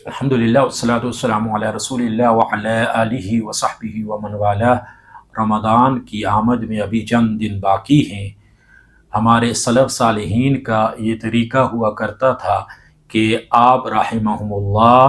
الحمدللہ والصلاۃ والسلام علی رسول اللہ وعلی آلہ وصحبہ ومن والہ۔ رمضان کی آمد میں ابھی چند دن باقی ہیں۔ ہمارے سلف صالحین کا یہ طریقہ ہوا کرتا تھا کہ آپ رحمہم اللہ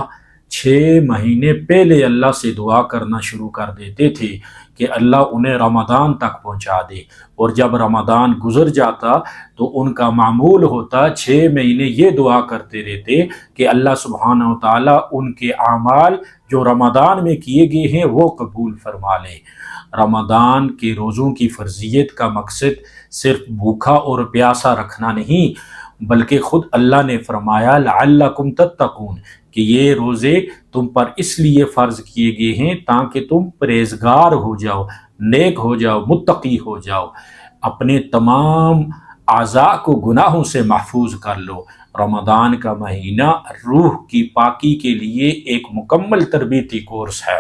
6 مہینے پہلے اللہ سے دعا کرنا شروع کر دیتے تھے کہ اللہ انہیں رمضان تک پہنچا دے، اور جب رمضان گزر جاتا تو ان کا معمول ہوتا 6 مہینے یہ دعا کرتے رہتے کہ اللہ سبحانہ و تعالیٰ ان کے اعمال جو رمضان میں کیے گئے ہیں وہ قبول فرما لے۔ رمضان کے روزوں کی فرضیت کا مقصد صرف بھوکا اور پیاسا رکھنا نہیں، بلکہ خود اللہ نے فرمایا لعلکم تتقون کہ یہ روزے تم پر اس لیے فرض کیے گئے ہیں تاکہ تم پرہیزگار ہو جاؤ، نیک ہو جاؤ، متقی ہو جاؤ، اپنے تمام اعضاء کو گناہوں سے محفوظ کر لو۔ رمضان کا مہینہ روح کی پاکی کے لیے ایک مکمل تربیتی کورس ہے۔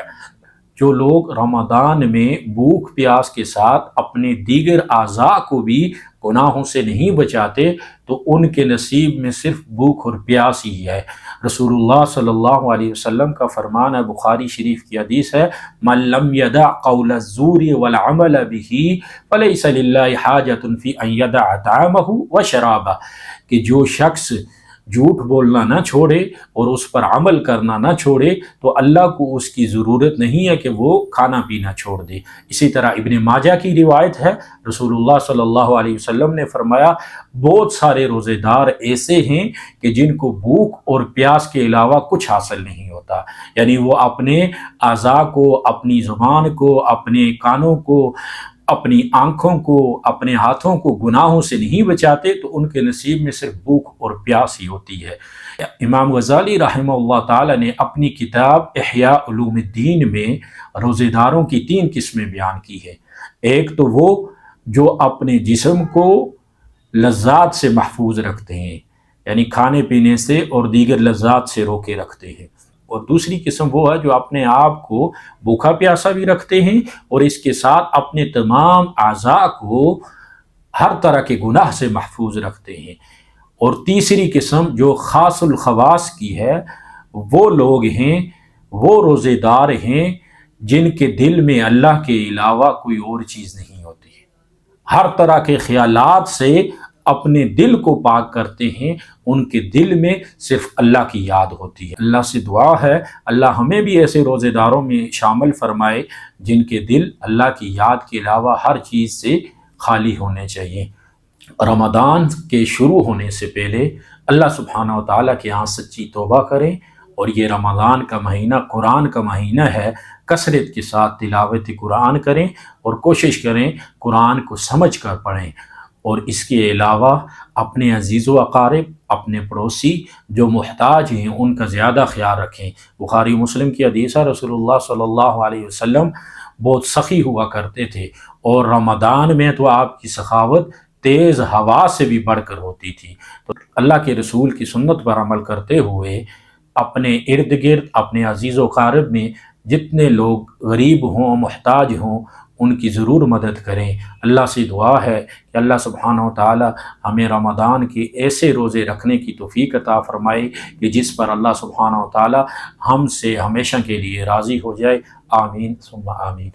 جو لوگ رمضان میں بھوک پیاس کے ساتھ اپنے دیگر اعضاء کو بھی گناہوں سے نہیں بچاتے تو ان کے نصیب میں صرف بھوک اور پیاس ہی ہے۔ رسول اللہ صلی اللہ علیہ وسلم کا فرمان ہے، بخاری شریف کی حدیث ہے، من لم يدع قول الزور والعمل به فليس لله حاجة في ان يدع طعامه وشرابه، کہ جو شخص جھوٹ بولنا نہ چھوڑے اور اس پر عمل کرنا نہ چھوڑے تو اللہ کو اس کی ضرورت نہیں ہے کہ وہ کھانا پینا چھوڑ دے۔ اسی طرح ابن ماجہ کی روایت ہے، رسول اللہ صلی اللہ علیہ وسلم نے فرمایا بہت سارے روزے دار ایسے ہیں کہ جن کو بھوک اور پیاس کے علاوہ کچھ حاصل نہیں ہوتا، یعنی وہ اپنے اعضاء کو، اپنی زبان کو، اپنے کانوں کو، اپنی آنکھوں کو، اپنے ہاتھوں کو گناہوں سے نہیں بچاتے تو ان کے نصیب میں صرف بھوک اور پیاس ہی ہوتی ہے۔ امام غزالی رحمہ اللہ تعالی نے اپنی کتاب احیاء علوم الدین میں روزے داروں کی 3 قسمیں بیان کی ہے۔ ایک تو وہ جو اپنے جسم کو لذات سے محفوظ رکھتے ہیں، یعنی کھانے پینے سے اور دیگر لذات سے روکے رکھتے ہیں، اور دوسری قسم وہ ہے جو اپنے آپ کو بھوکا پیاسا بھی رکھتے ہیں اور اس کے ساتھ اپنے تمام اعضاء کو ہر طرح کے گناہ سے محفوظ رکھتے ہیں۔ اور تیسری قسم جو خاص الخواص کی ہے، وہ لوگ ہیں، وہ روزے دار ہیں جن کے دل میں اللہ کے علاوہ کوئی اور چیز نہیں ہوتی، ہر طرح کے خیالات سے اپنے دل کو پاک کرتے ہیں، ان کے دل میں صرف اللہ کی یاد ہوتی ہے۔ اللہ سے دعا ہے اللہ ہمیں بھی ایسے روزے داروں میں شامل فرمائے جن کے دل اللہ کی یاد کے علاوہ ہر چیز سے خالی ہونے چاہیے۔ رمضان کے شروع ہونے سے پہلے اللہ سبحانہ و تعالیٰ کے ہاں سچی توبہ کریں، اور یہ رمضان کا مہینہ قرآن کا مہینہ ہے، کثرت کے ساتھ تلاوت قرآن کریں اور کوشش کریں قرآن کو سمجھ کر پڑھیں، اور اس کے علاوہ اپنے عزیز و اقارب، اپنے پڑوسی جو محتاج ہیں ان کا زیادہ خیال رکھیں۔ بخاری مسلم کی حدیث ہے، رسول اللہ صلی اللہ علیہ وسلم بہت سخی ہوا کرتے تھے، اور رمضان میں تو آپ کی سخاوت تیز ہوا سے بھی بڑھ کر ہوتی تھی۔ تو اللہ کے رسول کی سنت پر عمل کرتے ہوئے اپنے ارد گرد، اپنے عزیز و اقارب میں جتنے لوگ غریب ہوں، محتاج ہوں، ان کی ضرور مدد کریں۔ اللہ سے دعا ہے کہ اللہ سبحانہ و تعالی ہمیں رمضان کے ایسے روزے رکھنے کی توفیق عطا فرمائے کہ جس پر اللہ سبحانہ و تعالی ہم سے ہمیشہ کے لیے راضی ہو جائے۔ آمین ثم آمین۔